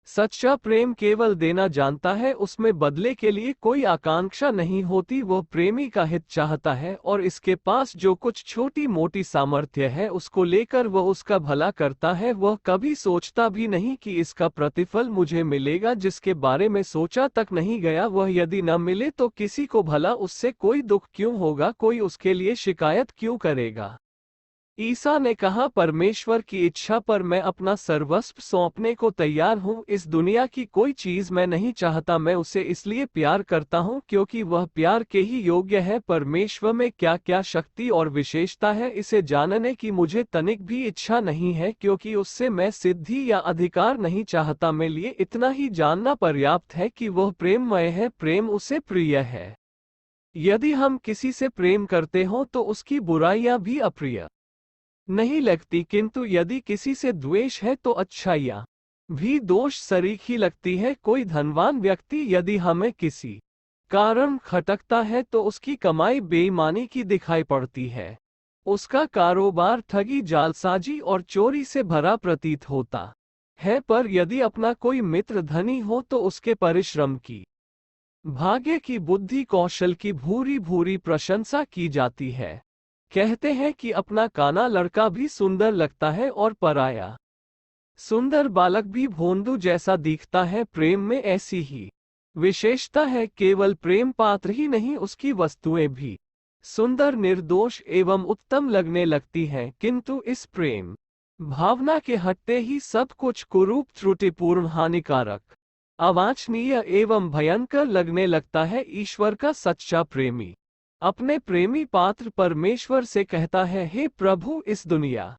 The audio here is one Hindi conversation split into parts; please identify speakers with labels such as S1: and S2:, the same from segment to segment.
S1: सच्चा प्रेम केवल देना जानता है, उसमें बदले के लिए कोई आकांक्षा नहीं होती। वह प्रेमी का हित चाहता है और इसके पास जो कुछ छोटी मोटी सामर्थ्य है उसको लेकर वह उसका भला करता है। वह कभी सोचता भी नहीं कि इसका प्रतिफल मुझे मिलेगा, जिसके बारे में सोचा तक नहीं गया। वह यदि न मिले तो किसी को भला उससे कोई दुख क्यों होगा, कोई उसके लिए शिकायत क्यों करेगा। ईसा ने कहा, परमेश्वर की इच्छा पर मैं अपना सर्वस्व सौंपने को तैयार हूँ। इस दुनिया की कोई चीज मैं नहीं चाहता, मैं उसे इसलिए प्यार करता हूँ क्योंकि वह प्यार के ही योग्य है। परमेश्वर में क्या क्या शक्ति और विशेषता है, इसे जानने की मुझे तनिक भी इच्छा नहीं है, क्योंकि उससे मैं सिद्धि या अधिकार नहीं चाहता। मेरे लिए इतना ही जानना पर्याप्त है कि वह प्रेममय है, प्रेम उसे प्रिय है। यदि हम किसी से प्रेम करते हो तो उसकी बुराइयां भी अप्रिय नहीं लगती, किंतु यदि किसी से द्वेष है तो अच्छाइयाँ भी दोष सरीखी लगती है। कोई धनवान व्यक्ति यदि हमें किसी कारण खटकता है तो उसकी कमाई बेईमानी की दिखाई पड़ती है, उसका कारोबार ठगी, जालसाजी और चोरी से भरा प्रतीत होता है। पर यदि अपना कोई मित्र धनी हो तो उसके परिश्रम की, भाग्य की, बुद्धि कौशल की भूरी भूरी प्रशंसा की जाती है। कहते हैं कि अपना काना लड़का भी सुंदर लगता है और पराया सुंदर बालक भी भोंदू जैसा दिखता है। प्रेम में ऐसी ही विशेषता है। केवल प्रेम पात्र ही नहीं, उसकी वस्तुएं भी सुंदर, निर्दोष एवं उत्तम लगने लगती हैं, किंतु इस प्रेम भावना के हटते ही सब कुछ कुरूप, त्रुटिपूर्ण, हानिकारक, अवांछनीय एवं भयंकर लगने लगता है। ईश्वर का सच्चा प्रेमी अपने प्रेमी पात्र परमेश्वर से कहता है, हे प्रभु, इस दुनिया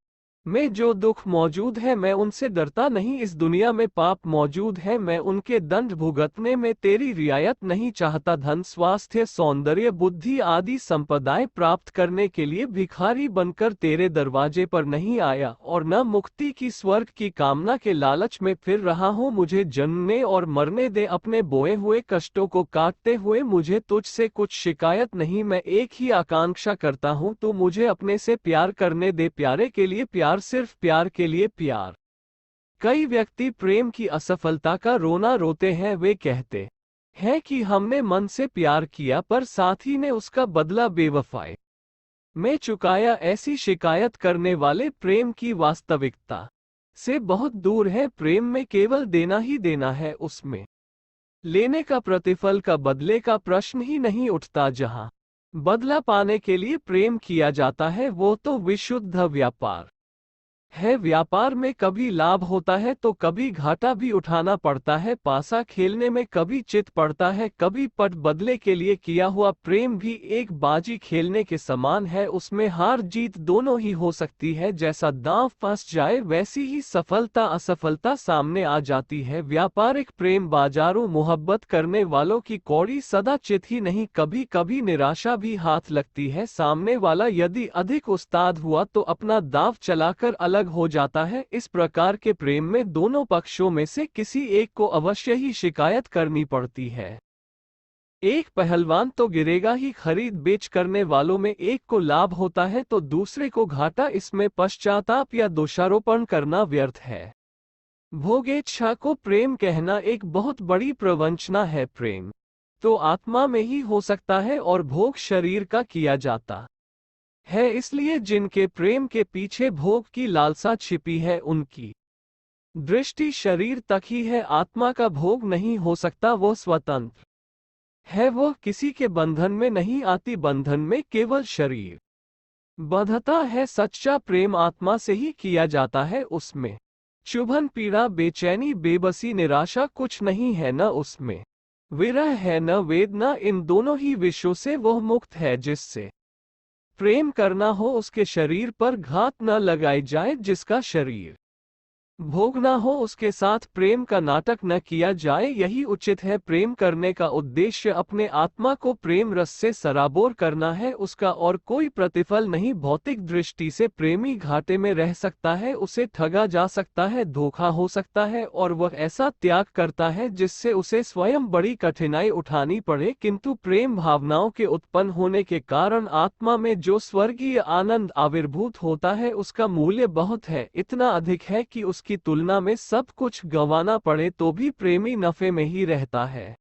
S1: में जो दुख मौजूद है मैं उनसे डरता नहीं। इस दुनिया में पाप मौजूद है, मैं उनके दंड भुगतने में तेरी रियायत नहीं चाहता। धन, स्वास्थ्य, सौंदर्य, बुद्धि आदि संपदाएं प्राप्त करने के लिए भिखारी बनकर तेरे दरवाजे पर नहीं आया, और न मुक्ति की, स्वर्ग की कामना के लालच में फिर रहा हूँ। मुझे जन्मने और मरने दे, अपने बोए हुए कष्टों को काटते हुए। मुझे तुझसे कुछ शिकायत नहीं, मैं एक ही आकांक्षा करता हूँ, तू मुझे अपने से प्यार करने दे। प्यारे के लिए प्यार, सिर्फ प्यार के लिए प्यार। कई व्यक्ति प्रेम की असफलता का रोना रोते हैं। वे कहते हैं कि हमने मन से प्यार किया पर साथी ने उसका बदला बेवफाई में चुकाया। ऐसी शिकायत करने वाले प्रेम की वास्तविकता से बहुत दूर है। प्रेम में केवल देना ही देना है, उसमें लेने का, प्रतिफल का, बदले का प्रश्न ही नहीं उठता। जहां बदला पाने के लिए प्रेम किया जाता है वो तो विशुद्ध व्यापार है। व्यापार में कभी लाभ होता है तो कभी घाटा भी उठाना पड़ता है। पासा खेलने में कभी चित पड़ता है, कभी पट। बदले के लिए किया हुआ प्रेम भी एक बाजी खेलने के समान है, उसमें हार जीत दोनों ही हो सकती है। जैसा दांव फंस जाए वैसी ही सफलता असफलता सामने आ जाती है। व्यापारिक प्रेम बाजारों, मोहब्बत करने वालों की कौड़ी सदा चित ही नहीं, कभी कभी निराशा भी हाथ लगती है। सामने वाला यदि अधिक उस्ताद हुआ तो अपना दांव चलाकर अलग हो जाता है। इस प्रकार के प्रेम में दोनों पक्षों में से किसी एक को अवश्य ही शिकायत करनी पड़ती है। एक पहलवान तो गिरेगा ही। खरीद बेच करने वालों में एक को लाभ होता है तो दूसरे को घाटा। इसमें पश्चाताप या दोषारोपण करना व्यर्थ है। भोगेच्छा को प्रेम कहना एक बहुत बड़ी प्रवंचना है। प्रेम तो आत्मा में ही हो सकता है और भोग शरीर का किया जाता है। इसलिए जिनके प्रेम के पीछे भोग की लालसा छिपी है, उनकी दृष्टि शरीर तक ही है। आत्मा का भोग नहीं हो सकता, वो स्वतंत्र है, वो किसी के बंधन में नहीं आती। बंधन में केवल शरीर बंधता है। सच्चा प्रेम आत्मा से ही किया जाता है, उसमें चुभन, पीड़ा, बेचैनी, बेबसी, निराशा कुछ नहीं है। न उसमें विरह है, न वेदना। इन दोनों ही विषयों से वह मुक्त है। जिससे प्रेम करना हो उसके शरीर पर घात न लगाई जाए, जिसका शरीर भोगना हो उसके साथ प्रेम का नाटक न किया जाए, यही उचित है। प्रेम करने का उद्देश्य अपने आत्मा को प्रेम रस से सराबोर करना है, उसका और कोई प्रतिफल नहीं। भौतिक दृष्टि से प्रेमी घाटे में रह सकता है, उसे ठगा जा सकता है, धोखा हो सकता है, और वह ऐसा त्याग करता है जिससे उसे स्वयं बड़ी कठिनाई उठानी पड़े। किंतु प्रेम भावनाओं के उत्पन्न होने के कारण आत्मा में जो स्वर्गीय आनंद आविर्भूत होता है उसका मूल्य बहुत है, इतना अधिक है कि उसकी की तुलना में सब कुछ गंवाना पड़े तो भी प्रेमी नफे में ही रहता है।